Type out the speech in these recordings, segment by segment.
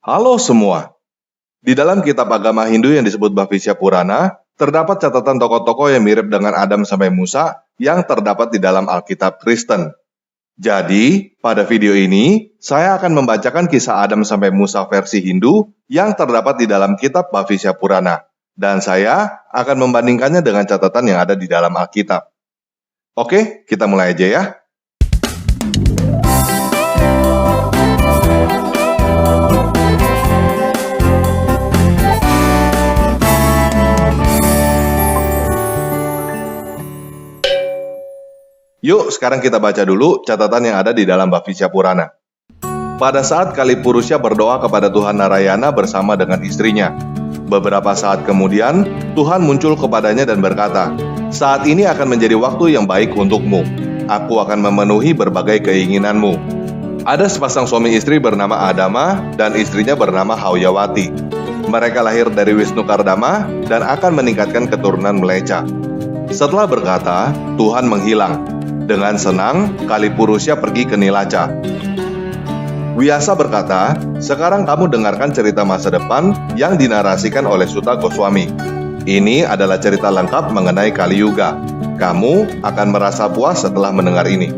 Halo semua. Di dalam kitab agama Hindu yang disebut Bhavishya Purana, terdapat catatan tokoh-tokoh yang mirip dengan Adam sampai Musa yang terdapat di dalam Alkitab Kristen. Jadi, pada video ini, saya akan membacakan kisah Adam sampai Musa versi Hindu yang terdapat di dalam kitab Bhavishya Purana. Dan saya akan membandingkannya dengan catatan yang ada di dalam Alkitab. Oke, kita mulai aja ya. Yuk, sekarang kita baca dulu catatan yang ada di dalam Bhavishya Purana. Pada saat Kalipurusha berdoa kepada Tuhan Narayana bersama dengan istrinya. Beberapa saat kemudian, Tuhan muncul kepadanya dan berkata, "Saat ini akan menjadi waktu yang baik untukmu. Aku akan memenuhi berbagai keinginanmu." Ada sepasang suami istri bernama Adama dan istrinya bernama Hawyawati. Mereka lahir dari Wisnu Kardama dan akan meningkatkan keturunan Mlecha. Setelah berkata, Tuhan menghilang. Dengan senang, Kalipurusha pergi ke Nilacha. Vyasa berkata, "Sekarang kamu dengarkan cerita masa depan yang dinarasikan oleh Sutta Goswami. Ini adalah cerita lengkap mengenai Kali Yuga. Kamu akan merasa puas setelah mendengar ini."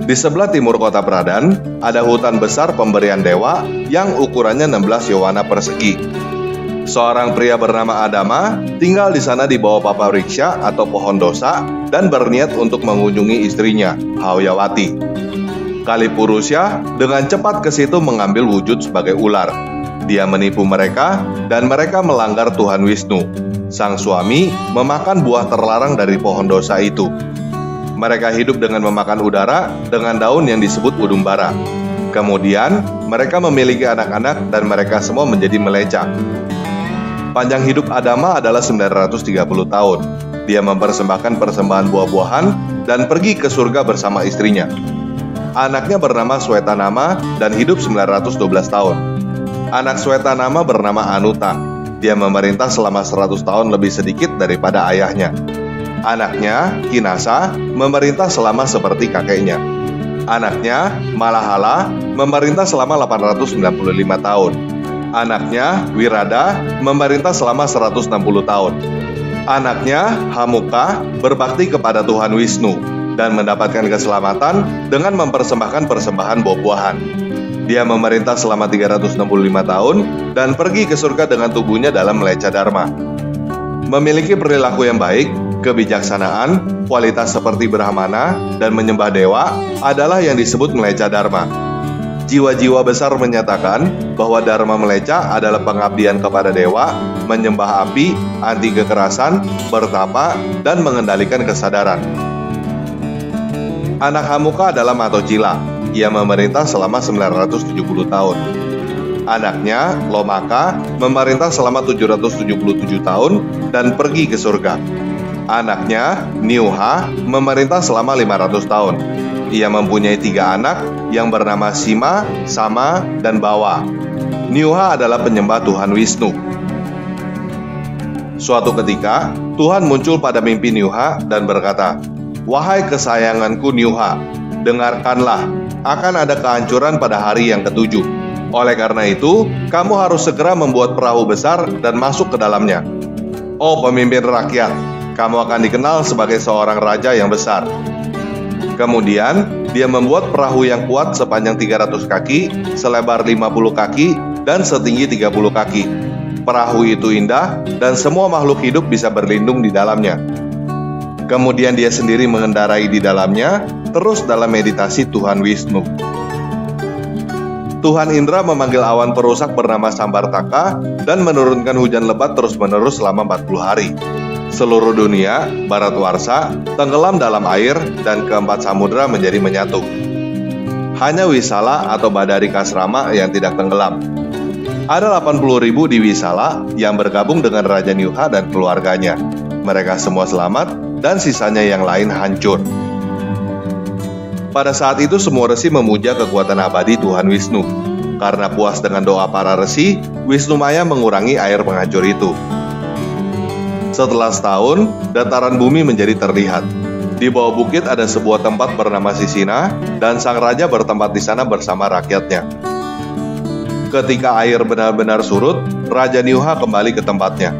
Di sebelah timur kota Pradan, ada hutan besar pemberian dewa yang ukurannya 16 yowana persegi. Seorang pria bernama Adama tinggal di sana di bawah papavriksha atau pohon dosa dan berniat untuk mengunjungi istrinya, Hawyawati. Kalipurusha dengan cepat ke situ mengambil wujud sebagai ular. Dia menipu mereka dan mereka melanggar Tuhan Wisnu. Sang suami memakan buah terlarang dari pohon dosa itu. Mereka hidup dengan memakan udara dengan daun yang disebut udumbara. Kemudian mereka memiliki anak-anak dan mereka semua menjadi meleca. Panjang hidup Adama adalah 930 tahun. Dia mempersembahkan persembahan buah-buahan dan pergi ke surga bersama istrinya. Anaknya bernama Swetanama dan hidup 912 tahun. Anak Swetanama bernama Anuta. Dia memerintah selama 100 tahun lebih sedikit daripada ayahnya. Anaknya, Kinasa, memerintah selama seperti kakeknya. Anaknya, Malahala, memerintah selama 895 tahun. Anaknya, Wirada, memerintah selama 160 tahun. Anaknya, Hamuka, berbakti kepada Tuhan Wisnu dan mendapatkan keselamatan dengan mempersembahkan persembahan buah-buahan. Dia memerintah selama 365 tahun dan pergi ke surga dengan tubuhnya dalam Mlecha Dharma. Memiliki perilaku yang baik, kebijaksanaan, kualitas seperti Brahmana, dan menyembah dewa adalah yang disebut Mlecha Dharma. Jiwa-jiwa besar menyatakan bahwa Dharma Mlecha adalah pengabdian kepada dewa, menyembah api, anti kekerasan, bertapa, dan mengendalikan kesadaran. Anak Hamuka adalah Matocila. Ia memerintah selama 970 tahun. Anaknya, Lomaka, memerintah selama 777 tahun dan pergi ke surga. Anaknya, Niuha, memerintah selama 500 tahun. Ia mempunyai 3 anak yang bernama Sima, Sama, dan Bawa. Niuha adalah penyembah Tuhan Wisnu. Suatu ketika, Tuhan muncul pada mimpi Niuha dan berkata, "Wahai kesayanganku Niuha, dengarkanlah, akan ada kehancuran pada hari yang ke-7. Oleh karena itu, kamu harus segera membuat perahu besar dan masuk ke dalamnya. Oh pemimpin rakyat, kamu akan dikenal sebagai seorang raja yang besar." Kemudian, dia membuat perahu yang kuat sepanjang 300 kaki, selebar 50 kaki, dan setinggi 30 kaki. Perahu itu indah, dan semua makhluk hidup bisa berlindung di dalamnya. Kemudian dia sendiri mengendarai di dalamnya, terus dalam meditasi Tuhan Wisnu. Tuhan Indra memanggil awan perusak bernama Sambartaka, dan menurunkan hujan lebat terus-menerus selama 40 hari. Seluruh dunia, Bharatwarsa, tenggelam dalam air dan keempat samudra menjadi menyatu. Hanya Wisala atau Badarikasrama yang tidak tenggelam. Ada 80.000 di Wisala yang bergabung dengan Raja Niuha dan keluarganya. Mereka semua selamat dan sisanya yang lain hancur. Pada saat itu semua resi memuja kekuatan abadi Tuhan Wisnu. Karena puas dengan doa para resi, Wisnu Maya mengurangi air penghancur itu. Setelah setahun, dataran bumi menjadi terlihat. Di bawah bukit ada sebuah tempat bernama Sisina, dan sang raja bertempat di sana bersama rakyatnya. Ketika air benar-benar surut, Raja Niuha kembali ke tempatnya.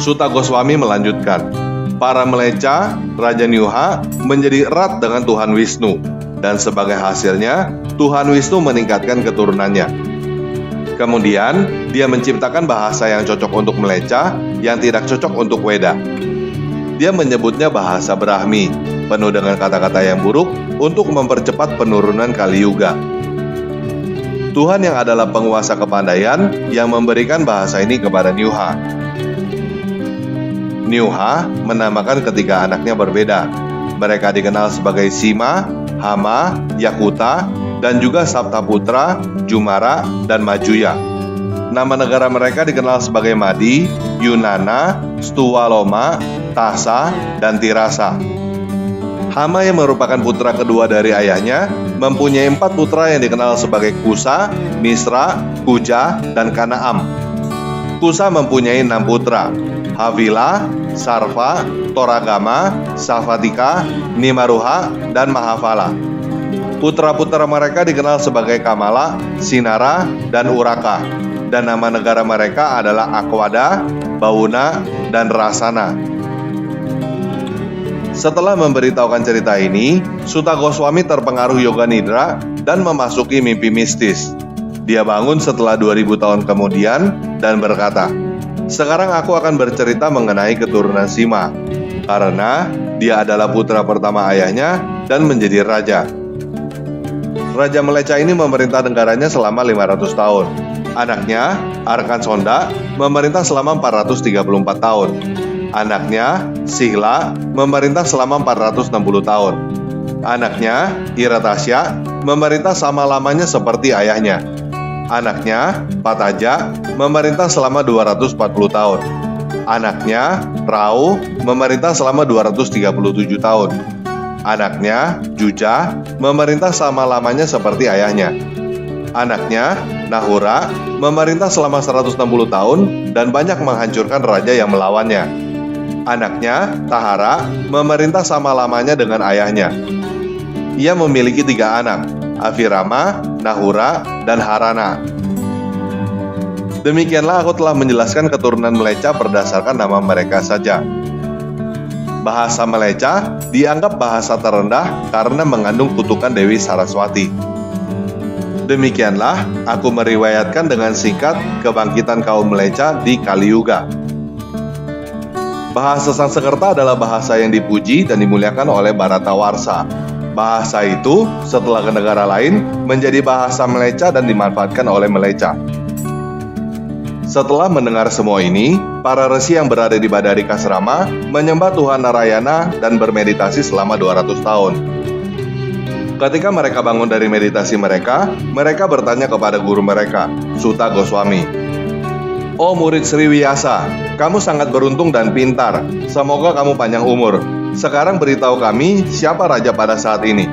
Suta Goswami melanjutkan, para meleca, Raja Niuha menjadi erat dengan Tuhan Wisnu, dan sebagai hasilnya, Tuhan Wisnu meningkatkan keturunannya. Kemudian, dia menciptakan bahasa yang cocok untuk meleca, yang tidak cocok untuk Weda. Dia menyebutnya bahasa Brahmi, penuh dengan kata-kata yang buruk untuk mempercepat penurunan Kali Yuga. Tuhan yang adalah penguasa kepandaian yang memberikan bahasa ini kepada Niuha. Niuha menamakan ketiga anaknya berbeda. Mereka dikenal sebagai Sima, Hama, Yakuta, dan juga Saptaputra, Jumara, dan Majuya. Nama negara mereka dikenal sebagai Madi, Yunana, Stuwaloma, Tasa, dan Tirasa. Hama yang merupakan putra kedua dari ayahnya mempunyai 4 putra yang dikenal sebagai Kusa, Misra, Kuja, dan Kanaam. Kusa mempunyai 6 putra, Havila, Sarva, Toragama, Safatika, Nimaruha, dan Mahavala. Putra-putra mereka dikenal sebagai Kamala, Sinara, dan Uraka. Dan nama negara mereka adalah Akwada, Bauna, dan Rasana. Setelah memberitahukan cerita ini, Suta Goswami terpengaruh yoga nidra dan memasuki mimpi mistis. Dia bangun setelah 2000 tahun kemudian dan berkata, sekarang aku akan bercerita mengenai keturunan Sima, karena dia adalah putra pertama ayahnya dan menjadi raja. Raja Meleca ini memerintah negaranya selama 500 tahun. Anaknya, Arkansonda, memerintah selama 434 tahun. Anaknya, Sihla, memerintah selama 460 tahun. Anaknya, Iratasya, memerintah selama-lamanya seperti ayahnya. Anaknya, Pataja, memerintah selama 240 tahun. Anaknya, Rau, memerintah selama 237 tahun. Anaknya, Juja, memerintah selama-lamanya seperti ayahnya. Anaknya, Nahura, memerintah selama 160 tahun dan banyak menghancurkan raja yang melawannya. Anaknya, Tahara, memerintah selama-lamanya dengan ayahnya. Ia memiliki 3 anak, Avirama, Nahura, dan Harana. Demikianlah aku telah menjelaskan keturunan Meleca berdasarkan nama mereka saja. Bahasa Meleca dianggap bahasa terendah karena mengandung kutukan Dewi Saraswati. Demikianlah aku meriwayatkan dengan singkat kebangkitan kaum Meleca di Kali Yuga. Bahasa Sanskerta adalah bahasa yang dipuji dan dimuliakan oleh Bharatawarsha. Bahasa itu setelah ke negara lain menjadi bahasa Meleca dan dimanfaatkan oleh Meleca. Setelah mendengar semua ini, para resi yang berada di Badarikasrama menyembah Tuhan Narayana dan bermeditasi selama 200 tahun. Ketika mereka bangun dari meditasi mereka bertanya kepada guru mereka, Suta Goswami, "Oh murid Sriwiyasa, kamu sangat beruntung dan pintar. Semoga kamu panjang umur. Sekarang beritahu kami siapa raja pada saat ini."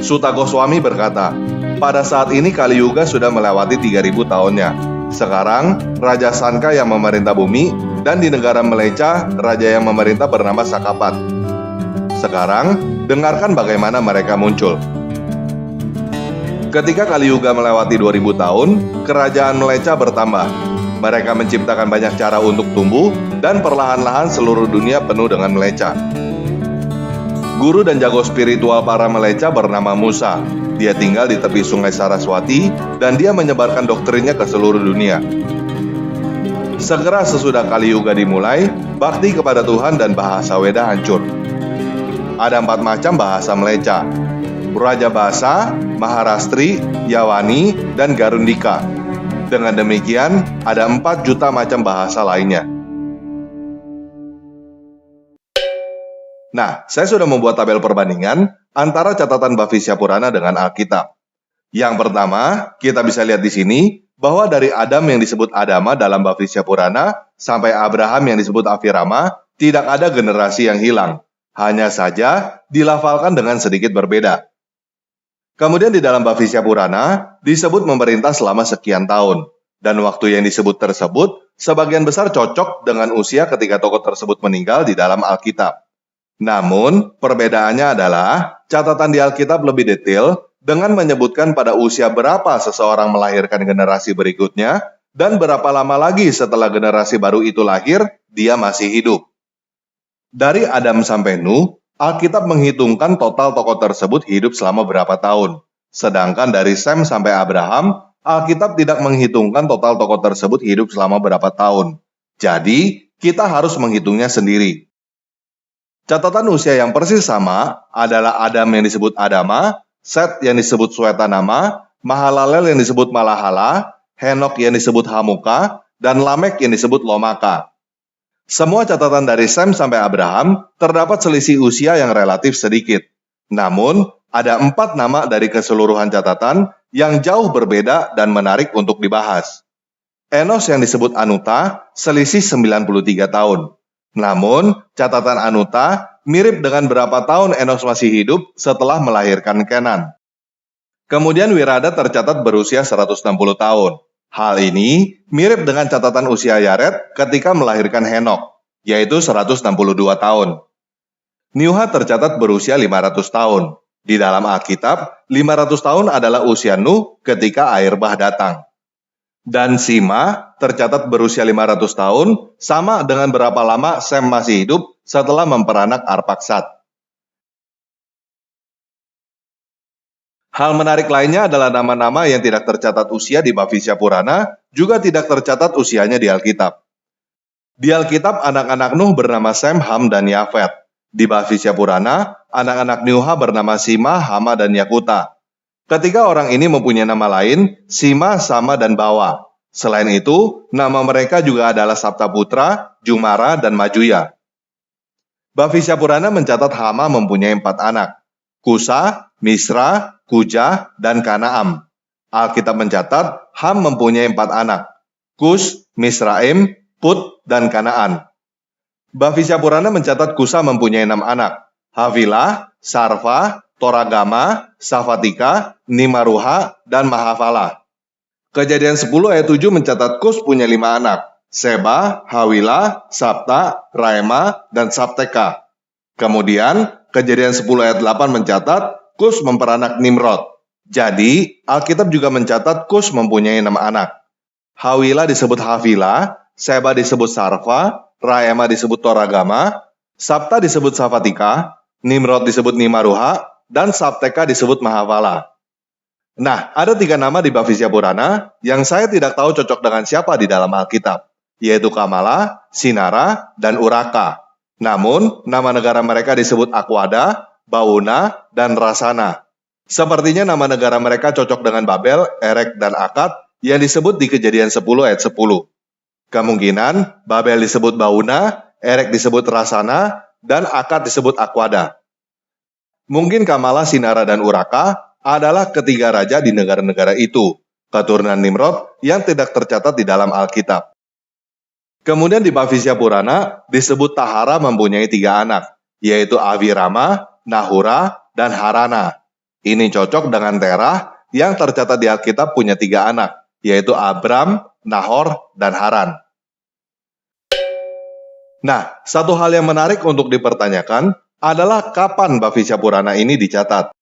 Suta Goswami berkata, "Pada saat ini Kali Yuga sudah melewati 3000 tahunnya. Sekarang Raja Sanka yang memerintah bumi, dan di negara Meleca raja yang memerintah bernama Sakapat. Sekarang dengarkan bagaimana mereka muncul." Ketika Kali Yuga melewati 2000 tahun, kerajaan Meleca bertambah. Mereka menciptakan banyak cara untuk tumbuh, dan perlahan-lahan seluruh dunia penuh dengan Meleca. Guru dan jago spiritual para Meleca bernama Musa. Dia tinggal di tepi sungai Saraswati, dan dia menyebarkan doktrinnya ke seluruh dunia. Segera sesudah Kali Yuga dimulai, bakti kepada Tuhan dan bahasa Weda hancur. Ada 4 macam bahasa Meleca: Raja Basa, Maharastri, Yawani, dan Garundika. Dengan demikian, ada 4 juta macam bahasa lainnya. Nah, saya sudah membuat tabel perbandingan antara catatan Bhavishya Purana dengan Alkitab. Yang pertama, kita bisa lihat di sini bahwa dari Adam yang disebut Adama dalam Bhavishya Purana sampai Abraham yang disebut Avirama, tidak ada generasi yang hilang. Hanya saja dilafalkan dengan sedikit berbeda. Kemudian di dalam Bhavishya Purana disebut memerintah selama sekian tahun. Dan waktu yang disebut tersebut sebagian besar cocok dengan usia ketika tokoh tersebut meninggal di dalam Alkitab. Namun, perbedaannya adalah catatan di Alkitab lebih detail dengan menyebutkan pada usia berapa seseorang melahirkan generasi berikutnya, dan berapa lama lagi setelah generasi baru itu lahir, dia masih hidup. Dari Adam sampai Nuh, Alkitab menghitungkan total tokoh tersebut hidup selama berapa tahun. Sedangkan dari Sem sampai Abraham, Alkitab tidak menghitungkan total tokoh tersebut hidup selama berapa tahun. Jadi, kita harus menghitungnya sendiri. Catatan usia yang persis sama adalah Adam yang disebut Adama, Set yang disebut Swetanama, Mahalalel yang disebut Malahala, Henok yang disebut Hamuka, dan Lamek yang disebut Lomaka. Semua catatan dari Sem sampai Abraham terdapat selisih usia yang relatif sedikit. Namun, ada 4 nama dari keseluruhan catatan yang jauh berbeda dan menarik untuk dibahas. Enos yang disebut Anuta selisih 93 tahun. Namun, catatan Anuta mirip dengan berapa tahun Enos masih hidup setelah melahirkan Kenan. Kemudian Wirada tercatat berusia 160 tahun. Hal ini mirip dengan catatan usia Yared ketika melahirkan Henok, yaitu 162 tahun. Niuha tercatat berusia 500 tahun. Di dalam Alkitab, 500 tahun adalah usia Nuh ketika air bah datang. Dan Sima tercatat berusia 500 tahun, sama dengan berapa lama Sem masih hidup setelah memperanak Arpaksad. Hal menarik lainnya adalah nama-nama yang tidak tercatat usia di Bhavishya Purana, juga tidak tercatat usianya di Alkitab. Di Alkitab, anak-anak Nuh bernama Sem, Ham, dan Yafet. Di Bhavishya Purana, anak-anak Niuha bernama Sima, Hama, dan Yakuta. Ketiga orang ini mempunyai nama lain, Sima, Sama, dan Bawa. Selain itu, nama mereka juga adalah Saptaputra, Jumara, dan Majuya. Bhavishya Purana mencatat Hama mempunyai 4 anak, Kusa, Misra, Kuja, dan Kanaam. Alkitab mencatat Ham mempunyai 4 anak, Kus, Misraim, Put, dan Kanaan. Bhavishya Purana mencatat Kusa mempunyai 6 anak, Havilah, Sarva, Toragama, Safatika, Nimaruha, dan Mahafala. Kejadian 10 ayat 7 mencatat Kus punya 5 anak, Seba, Hawilah, Sabta, Raema, dan Sabteka. Kemudian, Kejadian 10 ayat 8 mencatat Kus memperanak Nimrod. Jadi, Alkitab juga mencatat Kus mempunyai 6 anak. Hawilah disebut Havilah, Seba disebut Sarva, Raema disebut Toragama, Sabta disebut Safatika, Nimrod disebut Nimaruha, dan Sabteka disebut Mahafala. Nah, ada 3 nama di Bhavishya Purana yang saya tidak tahu cocok dengan siapa di dalam Alkitab, yaitu Kamala, Sinara, dan Uraka. Namun, nama negara mereka disebut Akwada, Bauna, dan Rasana. Sepertinya nama negara mereka cocok dengan Babel, Erek, dan Akad yang disebut di Kejadian 10 ayat 10. Kemungkinan Babel disebut Bauna, Erek disebut Rasana, dan Akad disebut Akwada. Mungkin Kamala, Sinara, dan Uraka adalah ketiga raja di negara-negara itu, keturunan Nimrod yang tidak tercatat di dalam Alkitab. Kemudian di Bhavishya Purana disebut Tahara mempunyai 3 anak, yaitu Avirama, Nahura, dan Harana. Ini cocok dengan Terah yang tercatat di Alkitab punya 3 anak, yaitu Abram, Nahor, dan Haran. Nah, satu hal yang menarik untuk dipertanyakan adalah kapan Bhavishya Purana ini dicatat.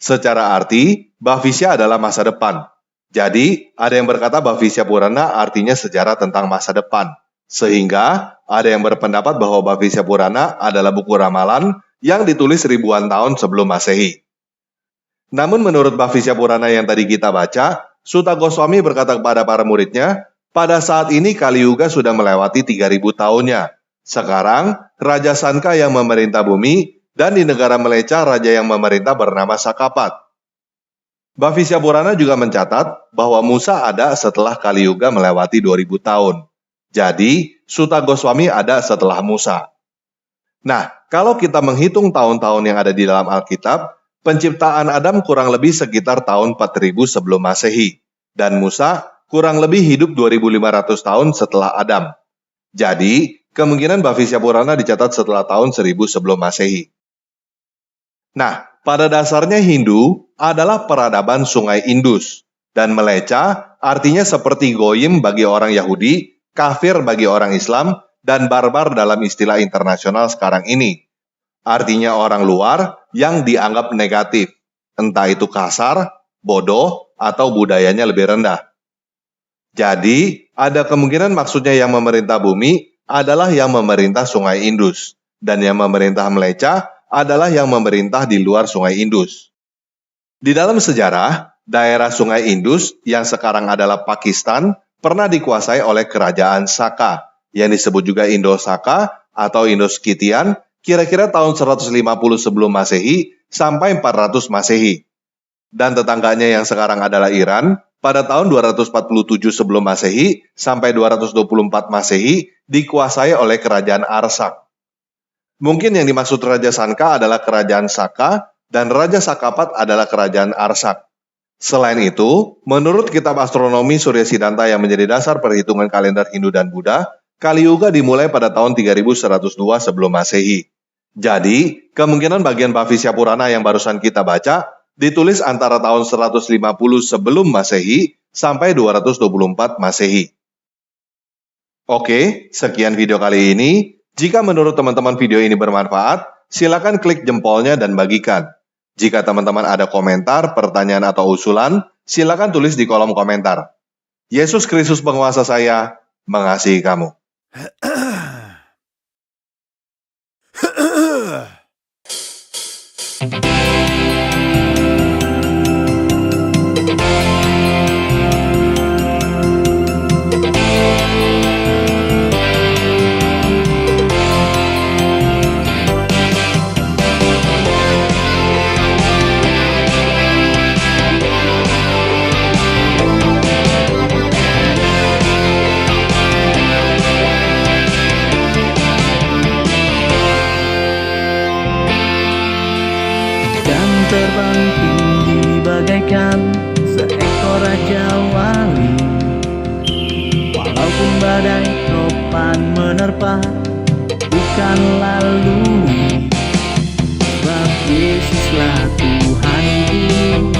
Secara arti, Bhavishya adalah masa depan. Jadi, ada yang berkata Bhavishya Purana artinya sejarah tentang masa depan. Sehingga, ada yang berpendapat bahwa Bhavishya Purana adalah buku ramalan yang ditulis ribuan tahun sebelum Masehi. Namun menurut Bhavishya Purana yang tadi kita baca, Suta Goswami berkata kepada para muridnya, pada saat ini Kali Yuga sudah melewati 3000 tahunnya. Sekarang, Raja Sanka yang memerintah bumi, dan di negara Meleca raja yang memerintah bernama Sakapat. Bhavishya Purana juga mencatat bahwa Musa ada setelah Kali Yuga melewati 2000 tahun. Jadi, Suta Goswami ada setelah Musa. Nah, kalau kita menghitung tahun-tahun yang ada di dalam Alkitab, penciptaan Adam kurang lebih sekitar tahun 4000 sebelum Masehi, dan Musa kurang lebih hidup 2500 tahun setelah Adam. Jadi, kemungkinan Bhavishya Purana dicatat setelah tahun 1000 sebelum Masehi. Nah, pada dasarnya Hindu adalah peradaban sungai Indus, dan Meleca artinya seperti Goyim bagi orang Yahudi, kafir bagi orang Islam, dan barbar dalam istilah internasional sekarang ini. Artinya orang luar yang dianggap negatif. entah itu kasar, bodoh, atau budayanya lebih rendah. Jadi, ada kemungkinan maksudnya yang memerintah bumi adalah yang memerintah sungai Indus, dan yang memerintah Meleca adalah yang memerintah di luar sungai Indus. Di dalam sejarah, daerah sungai Indus yang sekarang adalah Pakistan pernah dikuasai oleh kerajaan Saka, yang disebut juga Indo-Saka atau Indo-Scythian, kira-kira tahun 150 sebelum Masehi sampai 400 Masehi. Dan tetangganya yang sekarang adalah Iran, pada tahun 247 sebelum Masehi sampai 224 Masehi dikuasai oleh kerajaan Arsak. Mungkin yang dimaksud Raja Sanka adalah kerajaan Saka dan Raja Sakapat adalah kerajaan Arsak. Selain itu, menurut kitab astronomi Surya Siddhanta yang menjadi dasar perhitungan kalender Hindu dan Buddha, Kali Yuga dimulai pada tahun 3102 sebelum Masehi. Jadi, kemungkinan bagian Bhavishya Purana yang barusan kita baca ditulis antara tahun 150 sebelum Masehi sampai 224 Masehi. Oke, sekian video kali ini. Jika menurut teman-teman video ini bermanfaat, silakan klik jempolnya dan bagikan. Jika teman-teman ada komentar, pertanyaan, atau usulan, silakan tulis di kolom komentar. Yesus Kristus penguasa saya, mengasihi kamu. Terbang tinggi bagaikan seekor raja wali. Walaupun badai topan menerpa, bukan lalu. Sebab Yesuslah Tuhanku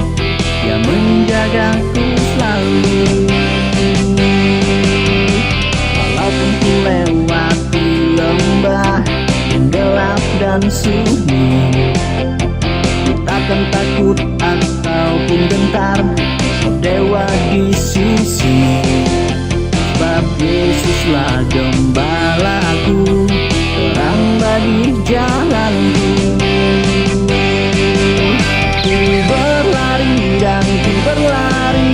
yang menjagaku selalu. Walaupun ku lewati lembah yang gelap dan sunyi, takkan takut ataupun gentar, dewa di sisi. Sebab Yesuslah gembalaku, terang bagi jalanku. Ku berlari dan ku berlari,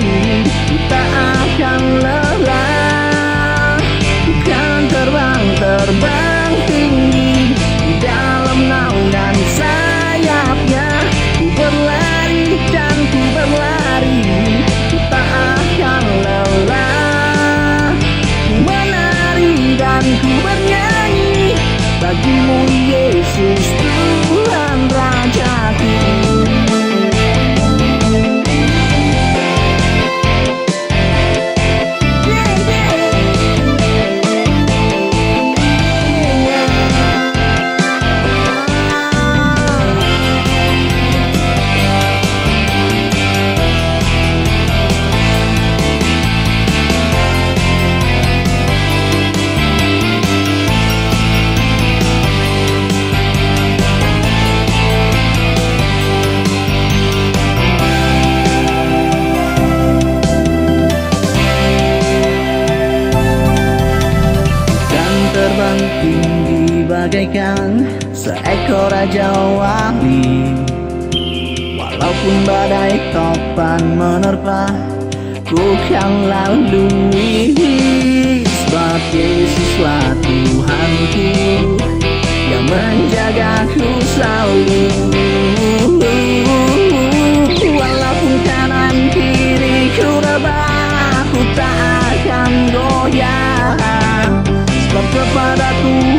ku tak akan lelah. Ku kan terbang tinggi di dalam naungan sayapnya. Berlari dan ku berlari, ku tak akan lelah. Ku menari dan ku bernyanyi, bagimu Yesus Tuhan Rajaku. Terbang tinggi bagaikan seekor raja wali. Walaupun badai topan menerpa, ku kan lalui. Sebab Yesuslah Tuhanku yang menjagaku selalu. Walaupun kanan kiriku rebah, ku tak akan goyah. Sebab kepada Tuhan